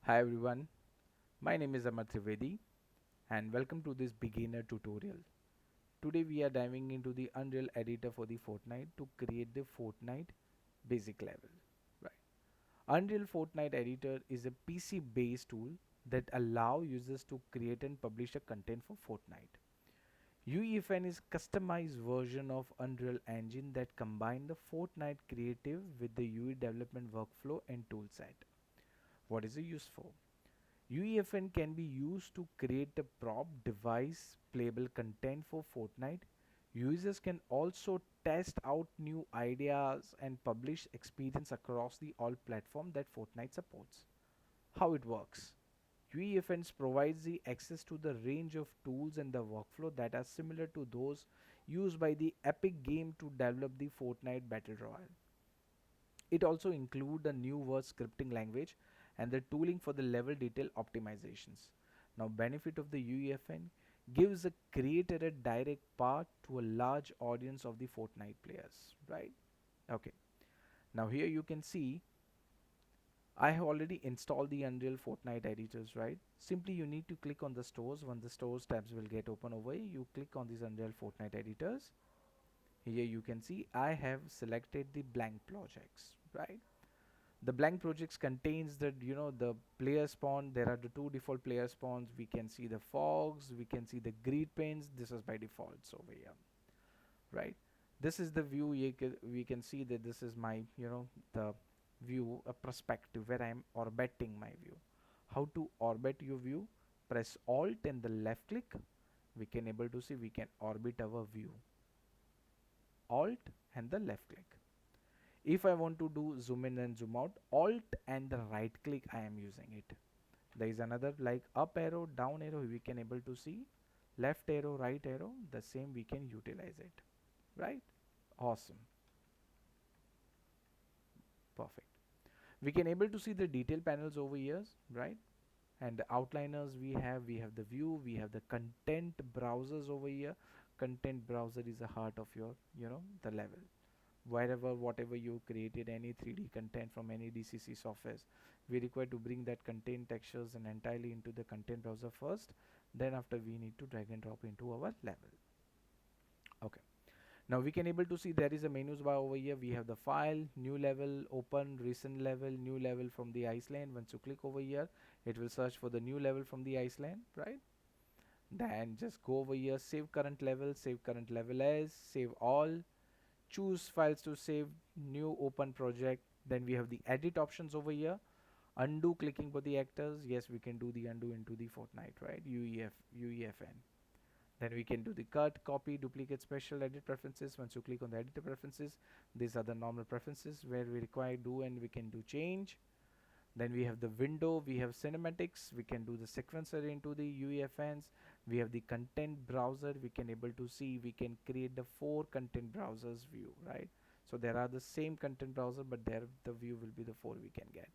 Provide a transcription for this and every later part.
Hi everyone, my name is Amar Trivedi and welcome to this beginner tutorial. Today we are diving into the Unreal editor for the Fortnite to create the Fortnite basic level. Right. Unreal Fortnite editor is a PC based tool that allow users to create and publish a content for Fortnite. UEFN is customized version of Unreal Engine that combine the Fortnite creative with the UE development workflow and toolset. What is it used for? UEFN can be used to create a prop device playable content for Fortnite. Users can also test out new ideas and publish experience across the all platform that Fortnite supports. How it works? UEFN provides the access to the range of tools and the workflow that are similar to those used by the Epic game to develop the Fortnite Battle Royale. It also includes a new word scripting language and the tooling for the level detail optimizations. Now, benefit of the UEFN gives a creator a direct path to a large audience of the Fortnite players, right? Okay. Now here you can see I have already installed the Unreal Fortnite editors, right? Simply you need to click on the stores. When the stores tabs will get open over here, you click on these Unreal Fortnite editors. Here you can see I have selected the blank projects, right? The blank projects contains the the player spawn. There are the two default player spawns. We can see the fogs, we can see the grid panes. This is by default over here, right? This is the view. We can see that this is my the view, a perspective where I am orbiting my view. How to orbit your view? Press alt and the left click. We can able to see we can orbit our view. Alt and the left click. If I want to do zoom in and zoom out, alt and the right click I am using it. There is another like up arrow, down arrow, we can able to see, left arrow, right arrow, the same we can utilize it, right? Awesome. Perfect. We can able to see the detail panels over here, right? And the outliners we have the view, we have the content browsers over here. Content browser is the heart of your the level. Wherever whatever you created any 3D content from any DCC software, we require to bring that content textures and entirely into the content browser first. Then after we need to drag and drop into our level. Okay. Now we can able to see there is a menus bar over here. We have the file, new level, open, recent level, new level from the Iceland. Once you click over here, it will search for the new level from the Iceland, right? Then just go over here, save current level as, save all, choose files to save, new open project. Then we have the edit options over here. Undo clicking for the actors. Yes, we can do the undo into the Fortnite, right? UEFN. Then we can do the cut, copy, duplicate, special, edit preferences. Once you click on the editor preferences, these are the normal preferences where we require do and we can do change. Then we have the window, we have cinematics, we can do the sequencer into the UEFNs. We have the content browser, we can able to see, we can create the 4 content browsers view, right? So there are the same content browser, but there the view will be the 4 we can get.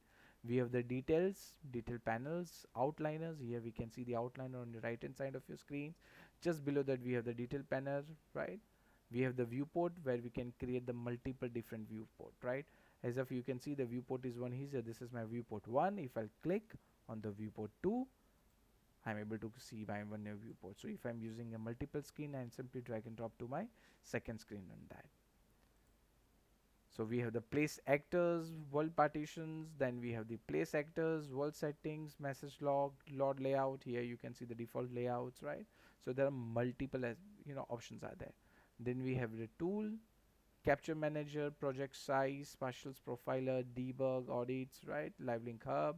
We have the details, detail panels, outliners. Here we can see the outliner on the right hand side of your screen. Just below that we have the detail panel, right? We have the viewport where we can create the multiple different viewport, right? As if you can see the viewport is one here. This is my viewport 1. If I click on the viewport 2, I'm able to see my one new viewport. So if I'm using a multiple screen, I simply drag and drop to my second screen on that. So we have the place actors, world partitions, then we have the place actors, world settings, message log, load layout. Here you can see the default layouts, right? So there are multiple options are there. Then we have the tool, capture manager, project size, partials profiler, debug, audits, right? Live link hub.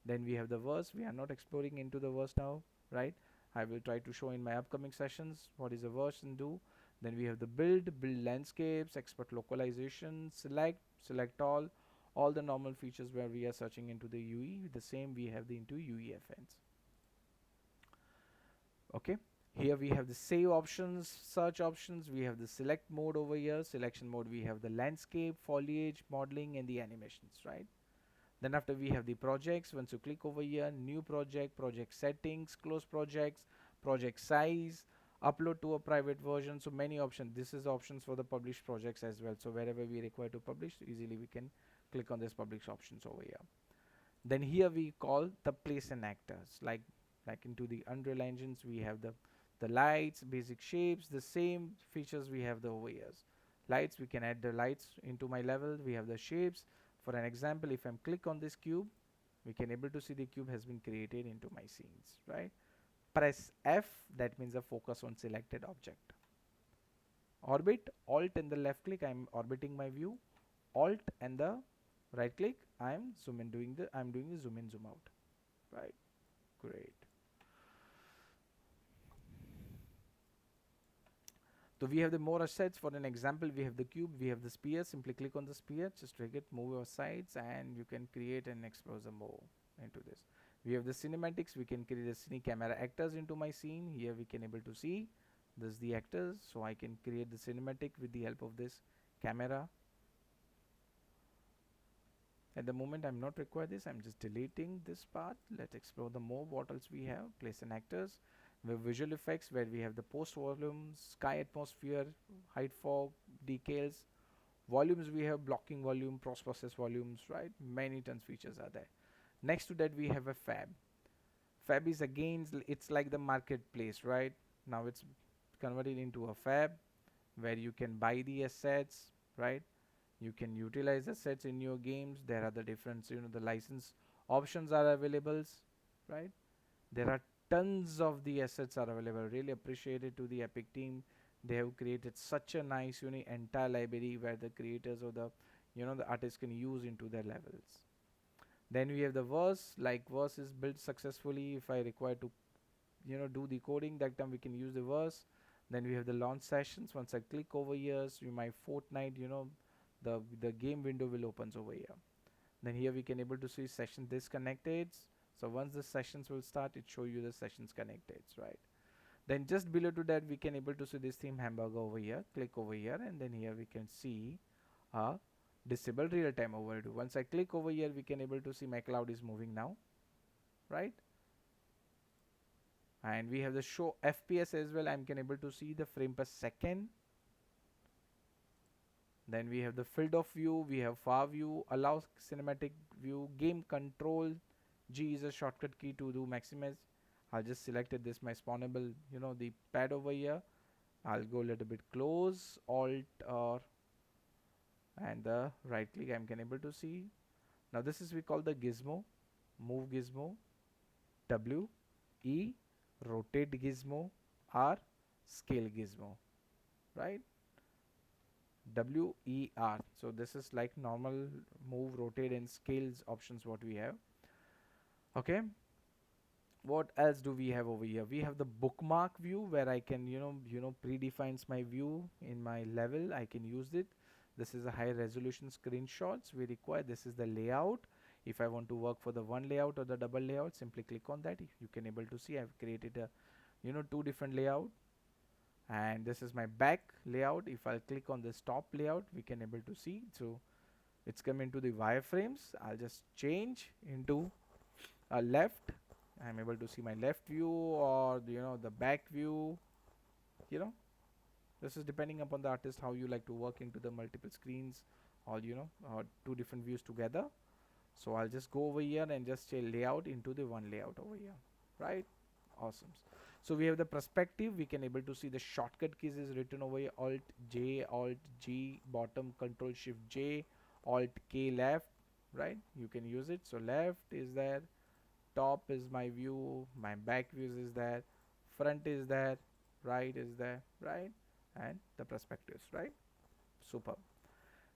Then we have the verse. We are not exploring into the verse now, right? I will try to show in my upcoming sessions what is a verse and do. Then we have the build landscapes, export localization, select all the normal features where we are searching into the UE. The same we have the into UEFNs. Okay. Here we have the save options, search options. We have the select mode over here. Selection mode, we have the landscape, foliage, modeling, and the animations, right? Then after we have the projects. Once you click over here, new project, project settings, close projects, project size, upload to a private version. So many options. This is options for the published projects as well. So wherever we require to publish, easily we can click on this publish options over here. Then here we call the place and actors, like into the Unreal Engines we have the lights, basic shapes, the same features we have the over here. Lights, we can add the lights into my level. We have the shapes. For an example, if I'm click on this cube, we can able to see the cube has been created into my scenes, right? Press F, that means a focus on selected object. Orbit, Alt and the left click, I'm orbiting my view. Alt and the right click, I'm doing the zoom in zoom out, right? Great. So we have the more assets. For an example, we have the cube, we have the sphere. Simply click on the sphere, just drag it, move your sides, and you can create and expose the more into this. We have the cinematics. We can create a cine camera actors into my scene. Here we can able to see this is the actors. So I can create the cinematic with the help of this camera. At the moment, I'm not require this. I'm just deleting this part. Let's explore the more. What else we have? Place and actors. We have visual effects where we have the post volume, sky atmosphere, height fog, decals. Volumes we have blocking volume, post process volumes, right? Many tons features are there. Next to that we have a fab. Fab is again it's like the marketplace, right? Now it's converted into a fab where you can buy the assets, right? You can utilize assets in your games. There are the different, the license options are available, right? There are tons of the assets are available. Really appreciated to the Epic team. They have created such a nice entire library where the creators or the artists can use into their levels. Then we have the verse. Like verse is built successfully. If I require to do the coding, that time we can use the verse. Then we have the launch sessions. Once I click over here, so my Fortnite, the game window will opens over here. Then here we can able to see session disconnected. So once the sessions will start, it show you the sessions connected, right? Then just below to that we can able to see this theme hamburger over here. Click over here, and then here we can see disable real time overview. Once I click over here, we can able to see my cloud is moving now, right? And we have the show FPS as well. I'm can able to see the frame per second. Then we have the field of view, we have far view, allow cinematic view, game control. G is a shortcut key to do maximize. I'll just selected this my spawnable, the pad over here. I'll go a little bit close, alt or and the right click I'm can able to see. Now this is we call the gizmo, move gizmo, W, E, rotate gizmo, R, scale gizmo, right? WER. So this is like normal move, rotate and scales options what we have. Okay. What else do we have over here? We have the bookmark view where I can predefines my view in my level. I can use it. This is a high resolution screenshots we require. This is the layout. If I want to work for the one layout or the double layout, simply click on that. You can able to see I've created a two different layout. And this is my back layout. If I click on this top layout, we can able to see. So it's come into the wireframes. I'll just change into a left. I'm able to see my left view or the back view. This is depending upon the artist how you like to work into the multiple screens or or two different views together. So I'll just go over here and just say layout into the one layout over here, right? Awesome. So we have the perspective. We can able to see the shortcut keys is written over here. Alt J, Alt G, bottom, Control Shift J, Alt K left, right? You can use it. So left is there, top is my view, my back views is there, front is there, right is there, right? And the perspectives, right? Superb.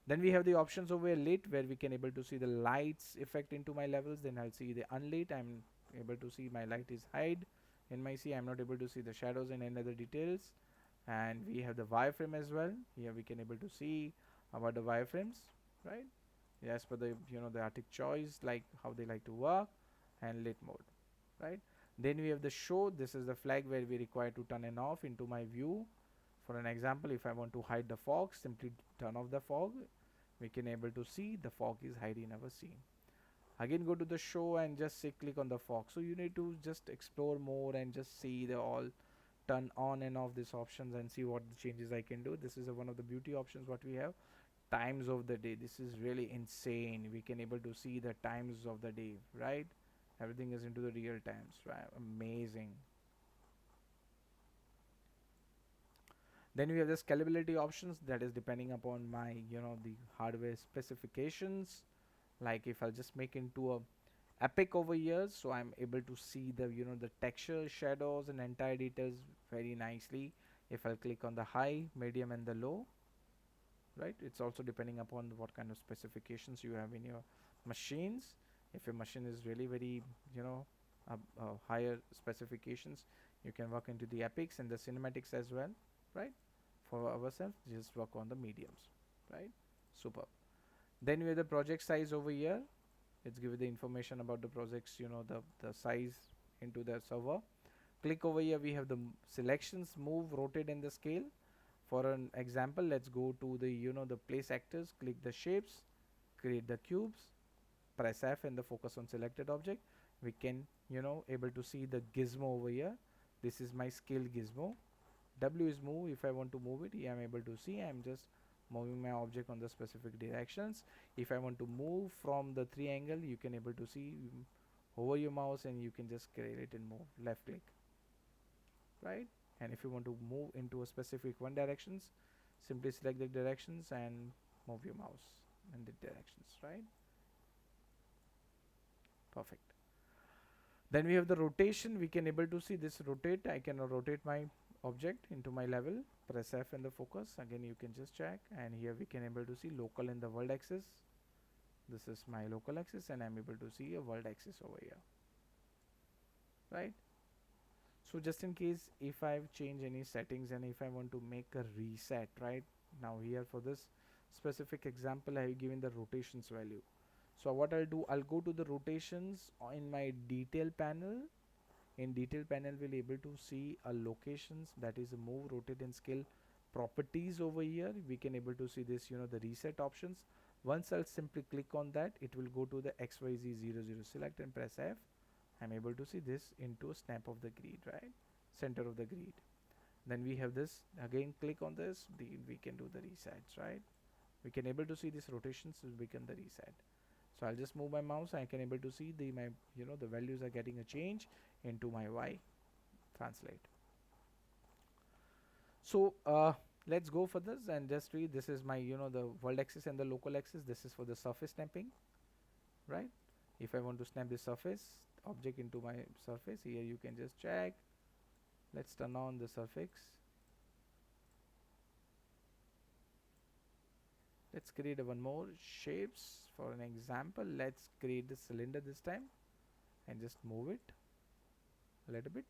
Then we have the options over here lit where we can able to see the lights effect into my levels. Then I'll see the unlit. I'm able to see my light is hide in my I'm not able to see the shadows and any other details. And we have the wireframe as well. Here we can able to see about the wireframes, right? Yes, for the the artistic choice, like how they like to work, and lit mode, right? Then we have the show. This is the flag where we require to turn and off into my view. For an example, if I want to hide the fog, simply turn off the fog. We can able to see the fog is hiding in our scene. Again, go to the show and just say click on the fog. So you need to just explore more and just see the all turn on and off these options and see what the changes I can do. This is one of the beauty options what we have. times of the day. This is really insane. We can able to see the times of the day, right? Everything is into the real times, right? Amazing. Then we have the scalability options, that is depending upon my, the hardware specifications. Like if I'll just make into a epic over here, so I'm able to see the, the texture, shadows and entire details very nicely. If I'll click on the high, medium and the low, right, it's also depending upon what kind of specifications you have in your machines. If your machine is really very, you know higher specifications, you can work into the epics and the cinematics as well, right? For ourselves, just work on the mediums, right? Super. Then we have the project size over here. It's give you the information about the projects, the size into the server. Click over here, we have the selections, move, rotate and the scale. For an example, let's go to the, the place actors, click the shapes, create the cubes, press F and the focus on selected object. We can, able to see the gizmo over here. This is my scale gizmo. W is move. If I want to move it, here I'm able to see. I'm just moving my object on the specific directions. If I want to move from the triangle, you can able to see, over your mouse and you can just create it and move. Left click, right? And if you want to move into a specific one directions, simply select the directions and move your mouse in the directions, right? Perfect. Then we have the rotation. We can able to see this rotate. I can rotate my object into my level. Press F and the focus. Again, you can just check. And here we can able to see local in the world axis. This is my local axis, and I'm able to see a world axis over here, right? So just in case if I've changed any settings and if I want to make a reset, right? Now here for this specific example, I have given the rotations value. So what I'll do, I'll go to the rotations in my detail panel. In detail panel, we'll able to see a locations, that is a move, rotate and scale properties over here. We can able to see this, the reset options. Once I'll simply click on that, it will go to the XYZ00, select and press F. I'm able to see this into a snap of the grid, right? Center of the grid. Then we have this, again click on this, we can do the resets, right? We can able to see this rotations will become the reset. So I'll just move my mouse. I can able to see my the values are getting a change into my Y translate. So let's go for this and just read. This is my the world axis and the local axis. This is for the surface snapping, right? If I want to snap the surface object into my surface, here you can just check. Let's turn on the surface. Let's create one more shapes. For an example, let's create the cylinder this time and just move it a little bit.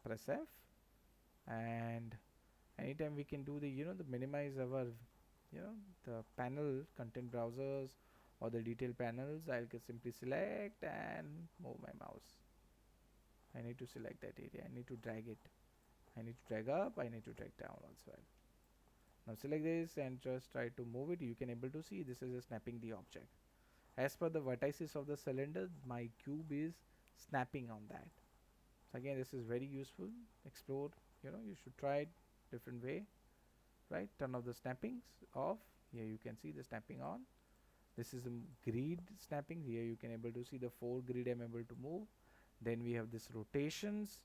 Press F, and anytime we can do the the minimize our the panel content browsers or the detail panels. I'll simply select and move my mouse. I need to select that area. I need to drag it. I need to drag up. I need to drag down as well. Now select this and just try to move it. You can able to see this is snapping the object. As per the vertices of the cylinder, my cube is snapping on that. So again, this is very useful. Explore, you should try it different way, right? Turn off the snappings off. Here you can see the snapping on. This is a grid snapping. Here you can able to see the 4 grid I'm able to move. Then we have this rotations.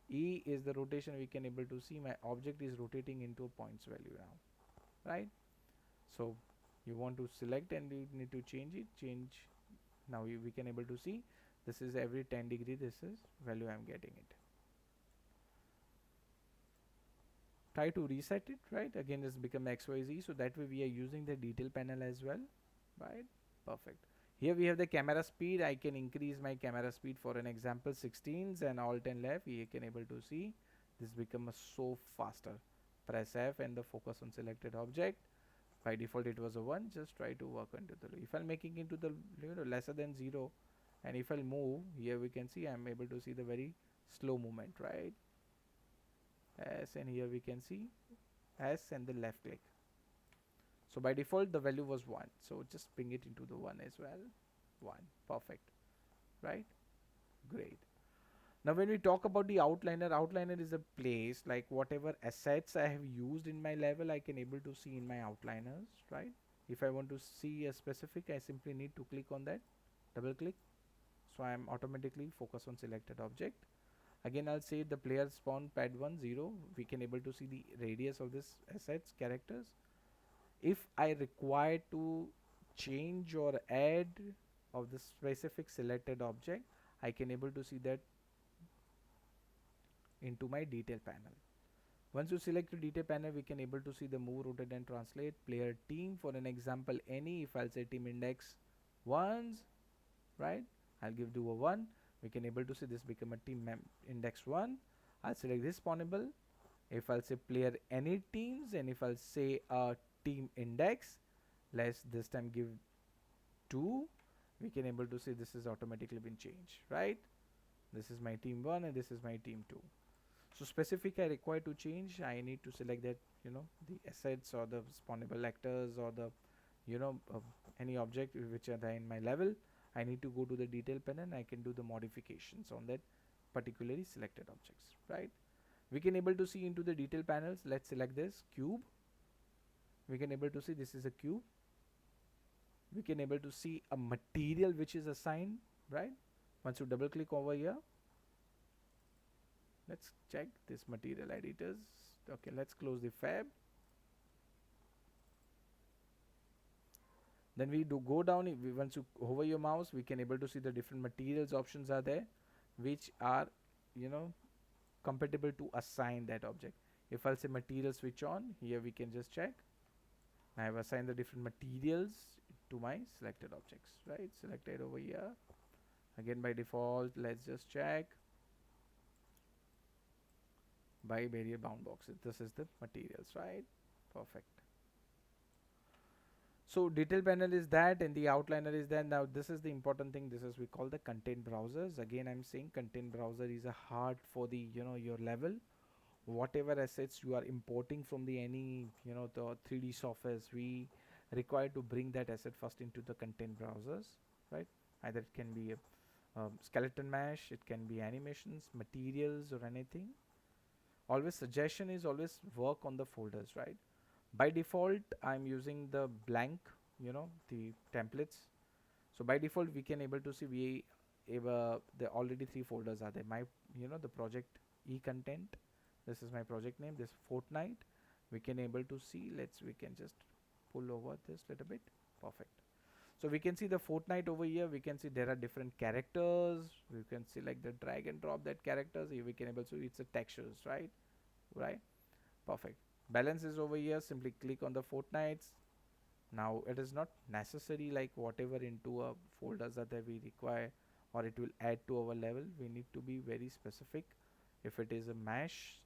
E is the rotation. We can able to see my object is rotating into a points value now, right? So you want to select and you need to change it. Now we can able to see this is every 10 degree. This is value I'm getting it. Try to reset it, right? Again, this become XYZ. So that way we are using the detail panel as well, right? Perfect. Here we have the camera speed. I can increase my camera speed. For an example, 16s and Alt and left. You can able to see this become so faster. Press F and the focus on selected object. By default it was a 1. Just try to work into the, if I'm making into the lesser than 0, and if I'll move here, we can see I'm able to see the very slow movement, right? S, and here we can see S and the left click. So by default the value was 1, so just bring it into the 1 as well. 1, perfect, right? Great. Now when we talk about the outliner, outliner is a place like whatever assets I have used in my level, I can able to see in my outliners, right? If I want to see a specific, I simply need to click on that, double click. So I am automatically focused on selected object. Again, I'll say the player spawn pad 1 0. We can able to see the radius of this assets characters. If I require to change or add of the specific selected object, I can able to see that into my detail panel. Once you select the detail panel, we can able to see the move, rotate and translate player team. For an example, any, if I'll say team index ones, right, I'll give do a 1. We can able to see this become a team index 1. I'll select this spawnable. If I'll say player any teams, and if I'll say team index, let's this time give 2, we can able to see this is automatically been changed, right? This is my team 1 and this is my team 2. So specific I require to change, I need to select that, the assets or the spawnable actors or the, any object which are there in my level. I need to go to the detail panel and I can do the modifications on that particularly selected objects, right? We can able to see into the detail panels. Let's select this cube. We can able to see this is a cube. We can able to see a material which is assigned, right? Once you double click over here, let's check this material editors. Okay, let's close the fab. Then we do go down. Once you hover your mouse, we can able to see the different materials options are there, which are, compatible to assign that object. If I'll say material switch on, here we can just check. I have assigned the different materials to my selected objects, right? Selected over here. Again, by default, let's just check by barrier bound boxes. This is the materials, right? Perfect. So detail panel is that and the outliner is that. Now this is the important thing. This is we call the content browsers. Again, I'm saying content browser is a heart for the, your level. Whatever assets you are importing from the any, the 3D softwares, we require to bring that asset first into the content browsers, right? Either it can be a skeleton mesh, it can be animations, materials or anything. Always suggestion is always work on the folders, right? By default, I'm using the blank, the templates. So by default, we can able to see we the already 3 folders are there. My, the project e-content. This is my project name. This Fortnite. We can able to see. We can just pull over this little bit. Perfect. So we can see the Fortnite over here. We can see there are different characters. We can see like the drag and drop that characters. Here we can able to, it's a textures, right? Right. Perfect. Balance is over here. Simply click on the Fortnites. Now it is not necessary like whatever into a folders that we require or it will add to our level. We need to be very specific. If it is a mesh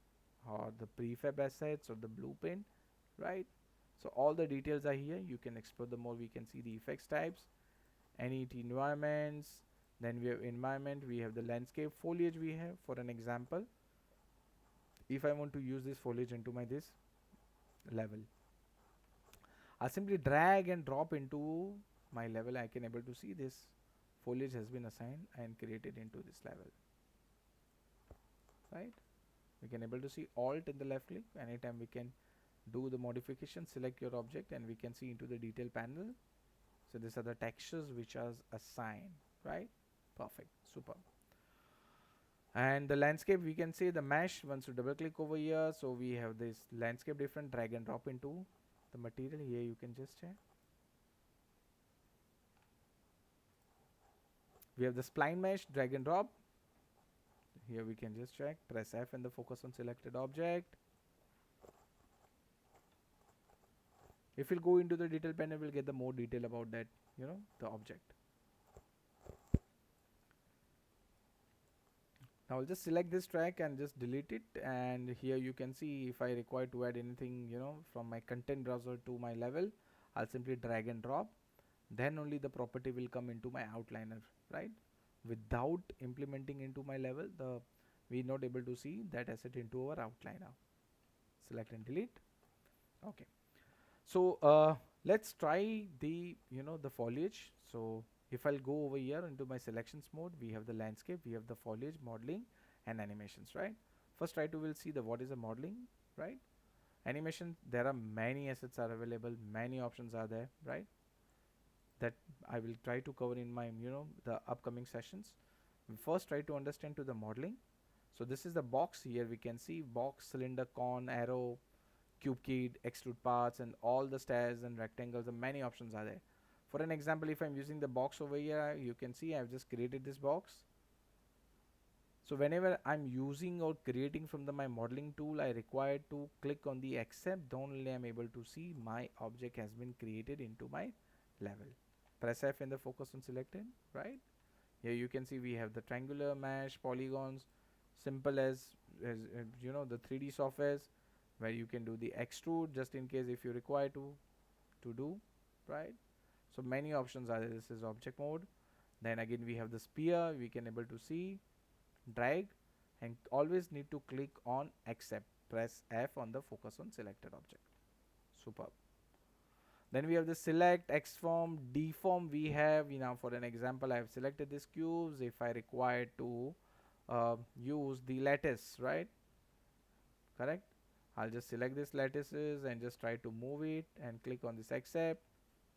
or the prefab assets or the blueprint, right? So all the details are here. You can explore the more. We can see the effects types, NET environments. Then we have environment. We have the landscape foliage. We have for an example. If I want to use this foliage into my this level, I'll simply drag and drop into my level. I can able to see this foliage has been assigned and created into this level, right? We can able to see alt in the left click. Anytime we can do the modification, select your object and we can see into the detail panel. So these are the textures which are assigned, right? Perfect, super. And the landscape, we can say the mesh. Once you double click over here, so we have this landscape different, drag and drop into the material. Here you can just check. We have the spline mesh, drag and drop. Here we can just check, press F and the focus on selected object. If we'll go into the detail panel, we'll get the more detail about that, the object. Now I'll just select this track and just delete it, and here you can see if I require to add anything, from my content browser to my level, I'll simply drag and drop. Then only the property will come into my outliner, right? Without implementing into my level, we're not able to see that asset into our outliner. Select and delete. Okay. So let's try the, the foliage. So if I'll go over here into my selections mode, we have the landscape, we have the foliage, modeling and animations, right? First try to we'll see the what is the modeling, right? Animation, there are many assets are available, many options are there, right? That I will try to cover in my the upcoming sessions. We first try to understand to the modeling. So this is the box. Here we can see box, cylinder, cone, arrow, cube kit, extrude parts, and all the stairs and rectangles, and many options are there. For an example, if I'm using the box over here, you can see I've just created this box. So whenever I'm using or creating from my modeling tool, I require to click on the accept. Only I'm able to see my object has been created into my level. Press F in the focus on selected, right? Here you can see we have the triangular mesh, polygons, simple as the 3D softwares, where you can do the extrude just in case if you require to do, right? So many options are there. This is object mode. Then again we have the sphere. We can able to see, drag, and always need to click on accept. Press F on the focus on selected object. Superb. Then we have the select, X-form, deform. We have, for an example, I have selected this cubes. If I require to use the lattice, right? Correct. I'll just select this lattices and just try to move it and click on this accept.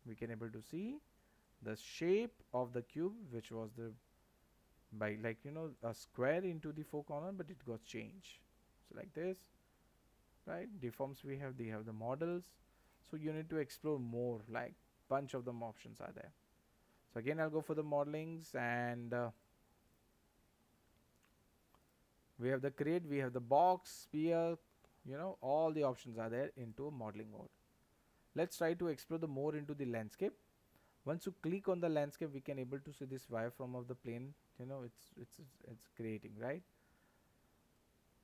We can able to see the shape of the cube, which was the by a square into the four corner, but it got changed. So like this, right? Deforms, we have the models. So you need to explore more, like bunch of them options are there. So again I'll go for the modelings, and we have the create, we have the box, sphere, all the options are there into modeling mode. Let's try to explore the more into the landscape. Once you click on the landscape, we can able to see this wireframe of the plane. It's creating, right?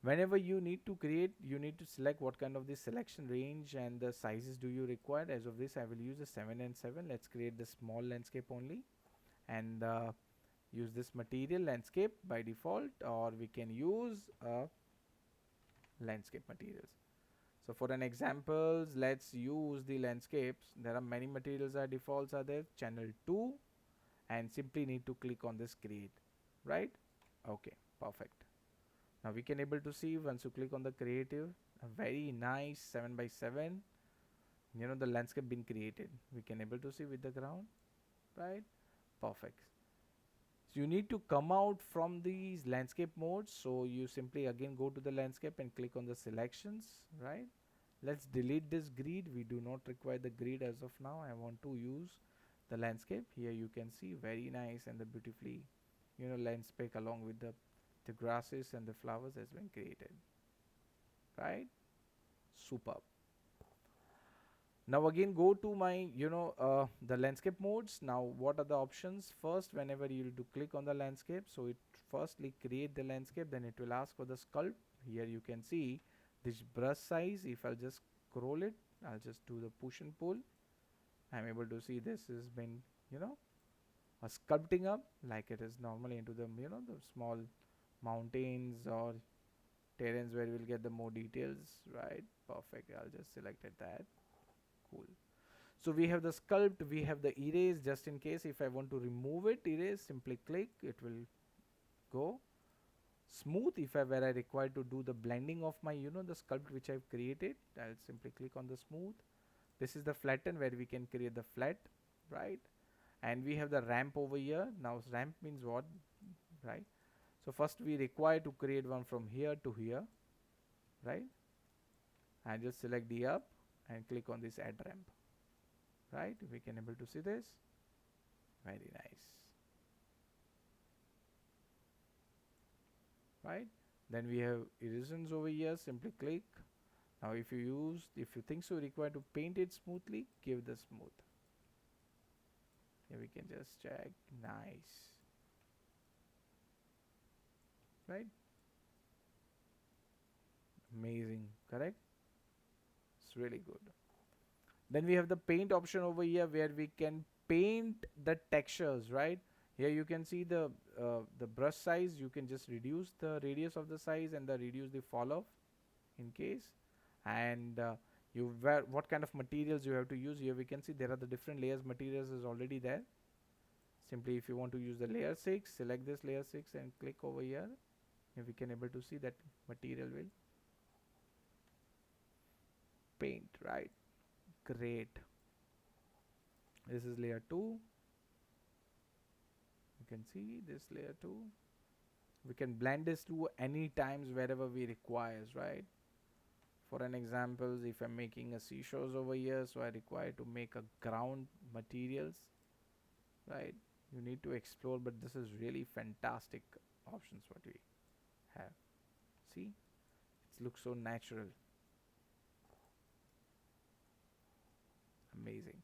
Whenever you need to create, you need to select what kind of the selection range and the sizes do you require. As of this, I will use a 7 and 7. Let's create the small landscape only, and use this material landscape by default, or we can use landscape materials. So for an examples, let's use the landscapes. There are many materials are defaults are there, channel 2, and simply need to click on this create, right? Okay, perfect. Now we can able to see once you click on the creative, a very nice 7 by 7, the landscape been created. We can able to see with the ground, right? Perfect. So you need to come out from these landscape modes. So you simply again go to the landscape and click on the selections, right? Let's delete this grid. We do not require the grid as of now. I want to use the landscape. Here you can see very nice and the beautifully landscape along with the grasses and the flowers has been created, right? Superb. Now again go to my the landscape modes. Now what are the options? First, whenever you do click on the landscape, so it firstly create the landscape, then it will ask for the sculpt. Here you can see this brush size. If I'll just scroll it, I'll just do the push and pull. I'm able to see this has been a sculpting up like it is normally into the the small mountains or terrains where we'll get the more details, right? Perfect. I'll just selected that. Cool. So we have the sculpt, we have the erase. Just in case if I want to remove it, erase, simply click, it will go. Smooth, if I where I require to do the blending of my the sculpt which I've created, I'll simply click on the smooth. This is the flatten where we can create the flat, right? And we have the ramp over here. Now ramp means what, right? So first we require to create one from here to here, right? And just select the up and click on this add ramp, right? We can able to see this. Very nice, right? Then we have erosions over here. Simply click. Now if you think so require to paint it smoothly, give the smooth. Here we can just check. Nice, right? Amazing, correct? It's really good. Then we have the paint option over here where we can paint the textures, right? Here you can see the brush size. You can just reduce the radius of the size and the reduce the fall off in case. And what kind of materials you have to use. Here we can see there are the different layers. Materials is already there. Simply if you want to use the layer 6, select this layer 6 and click over here. Here we can able to see that material will paint, right? Great. This is layer 2. You can see this layer 2. We can blend this to any times wherever we requires, right? For an example, if I'm making a seashores over here, so I require to make a ground materials, right? You need to explore, but this is really fantastic options what we have. See, it looks so natural. Amazing.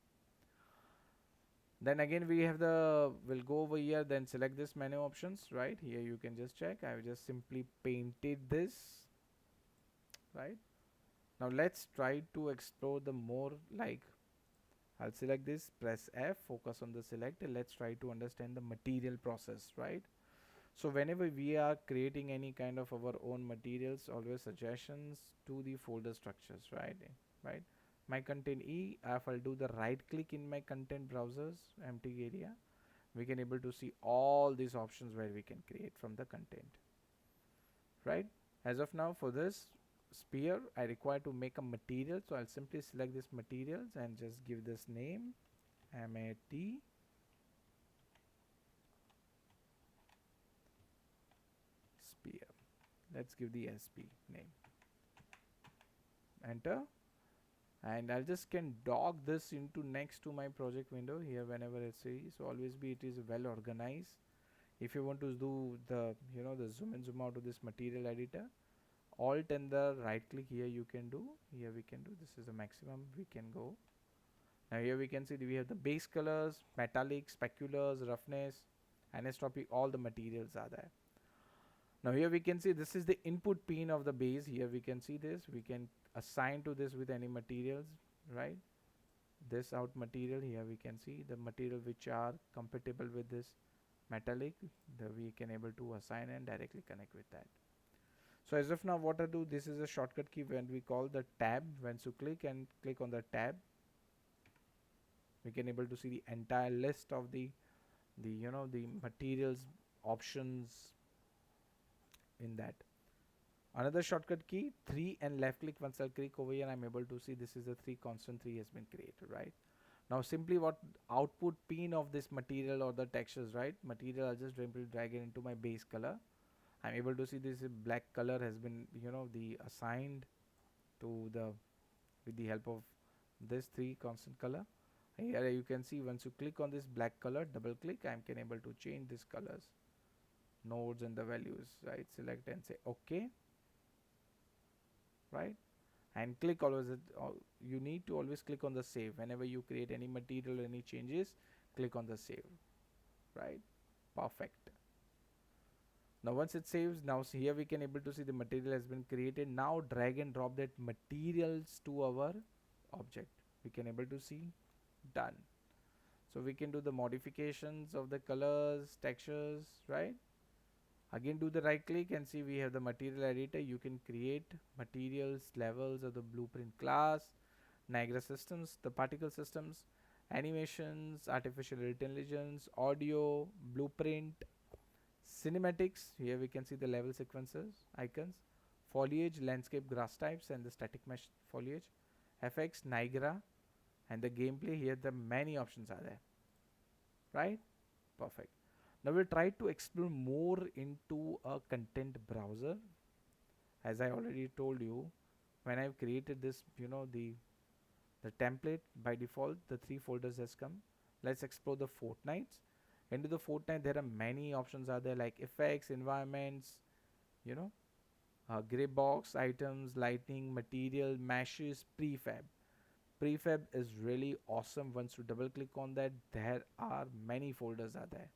Then again we have the, we'll go over here, then select this menu options, right? Here you can just check. I've just simply painted this, right? Now let's try to explore the more, like I'll select this, press F, focus on the select, and let's try to understand the material process, right? So whenever we are creating any kind of our own materials, always suggestions to the folder structures, right? Right. My content E, if I'll do the right click in my content browsers, empty area, we can able to see all these options where we can create from the content, right? As of now, for this sphere, I require to make a material, so I'll simply select this materials and just give this name, MAT sphere. Let's give the SP name. Enter. And I'll just can dog this into next to my project window here whenever I see. So always be it is well organized. If you want to do the, you know, the zoom in zoom out of this material editor, alt and the right click here you can do. Here we can do, this is the maximum we can go. Now here we can see we have the base colors, metallic, speculars, roughness, anisotropy, all the materials are there. Now here we can see this is the input pin of the base. Here we can see this, we can assign to this with any materials, right? This out material, here we can see the material which are compatible with this metallic, we can able to assign and directly connect with that. So as of now what I do, this is a shortcut key when we call the tab. Once you click and click on the tab, we can able to see the entire list of the you know, the materials options in that. Another shortcut key 3 and left click. Once I click over here, I'm able to see this is the 3 constant 3 has been created, right? Now simply what output pin of this material or the textures, right? Material, I'll just simply drag it into my base color. I'm able to see this black color has been, you know, the assigned to the, with the help of this 3 constant color. Here you can see once you click on this black color, double click, I can able to change these colors, nodes and the values, right? Select and say OK, right? And click always, you need to always click on the save. Whenever you create any material, any changes, click on the save, right? Perfect. Now once it saves, now see here we can able to see the material has been created. Now drag and drop that materials to our object. We can able to see, done. So we can do the modifications of the colors, textures, right? Again do the right click and see we have the material editor. You can create materials, levels of the blueprint class, Niagara systems, the particle systems, animations, artificial intelligence, audio, blueprint, cinematics. Here we can see the level sequences, icons, foliage, landscape, grass types, and the static mesh foliage, effects, Niagara, and the gameplay. Here the many options are there, right? Perfect. Now we'll try to explore more into a content browser. As I already told you, when I've created this, you know, the template, by default the 3 folders has come. Let's explore the Fortnights. Into the Fortnite there are many options are there, like effects, environments, you know, gray box, items, lighting, material, meshes, prefab. Prefab is really awesome. Once you double click on that, there are many folders are there,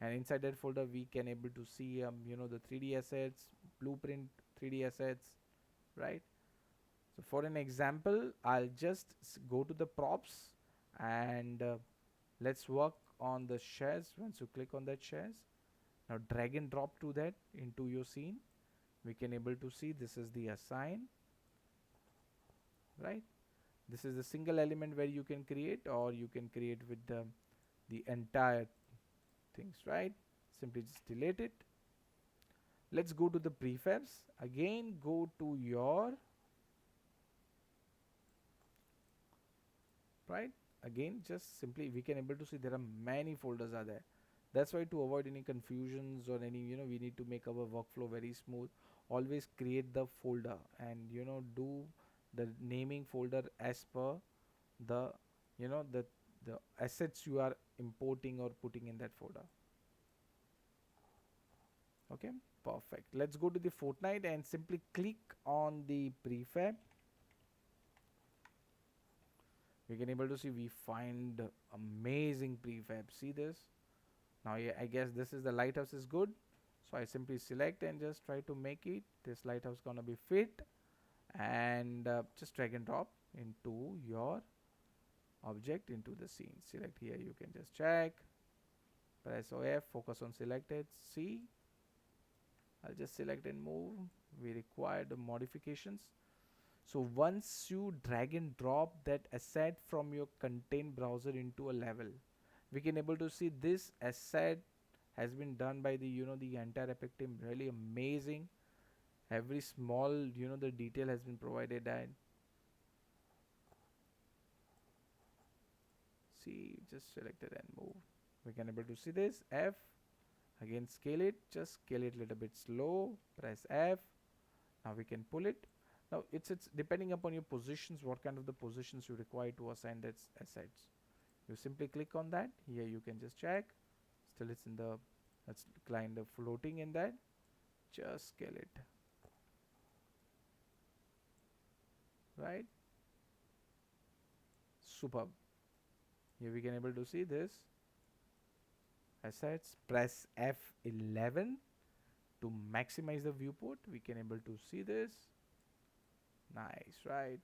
and inside that folder we can able to see you know, the 3D assets, blueprint 3D assets, right? So for an example, I'll just go to the props and let's work on the shares. Once you click on that shares, now drag and drop to that into your scene. We can able to see this is the assign, right? This is a single element where you can create, or you can create with the entire things, right? Simply just delete it. Let's go to the prefabs. Again, go to your right? Again, just simply we can able to see there are many folders are there. That's why, to avoid any confusions or any, we need to make our workflow very smooth. Always create the folder and do the naming folder as per the the assets you are importing or putting in that folder. Okay, perfect. Let's go to the Fortnite and simply click on the prefab. We can able to see we find amazing prefab. See this? Now, yeah, I guess this is the lighthouse is good. So I simply select and just try to make it. This lighthouse gonna be fit, and just drag and drop into your object into the scene. Select here. You can just check. Press OF. Focus on selected. See. I'll just select and move. We require the modifications. So once you drag and drop that asset from your content browser into a level, we can able to see this asset has been done by the the entire Epic team. Really amazing. Every small the detail has been provided, and see, just select it and move. We can able to see this F. Again, scale it. Just scale it a little bit slow. Press F. Now we can pull it. Now it's depending upon your positions, what kind of the positions you require to assign that assets. You simply click on that. Here you can just check. Still it's in the, it's kind of floating in that. Just scale it. Right? Superb. Here we can able to see this assets. Press F11 to maximize the viewport. We can able to see this. Nice, right?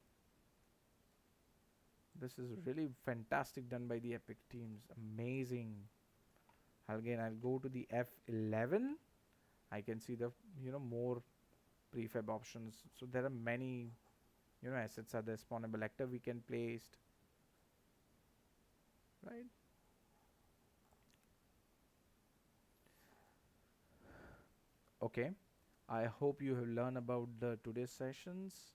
This is really fantastic done by the Epic teams. Amazing. Again, I'll go to the F11. I can see the more prefab options. So there are many assets are the spawnable actor we can place, right? Okay, I hope you have learned about the today's sessions.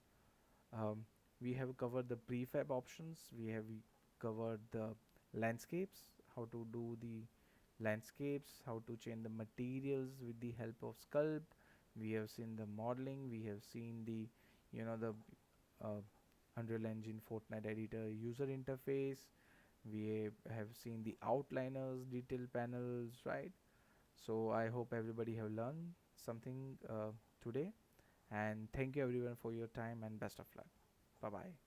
um, we have covered the prefab options, we have covered the landscapes, how to do the landscapes, how to change the materials with the help of sculpt. We have seen the modeling, we have seen the the uh, Unreal Engine Fortnite editor user interface. We have seen the outliners, detail panels, right? So I hope everybody have learned something today, and thank you everyone for your time, and best of luck. Bye bye.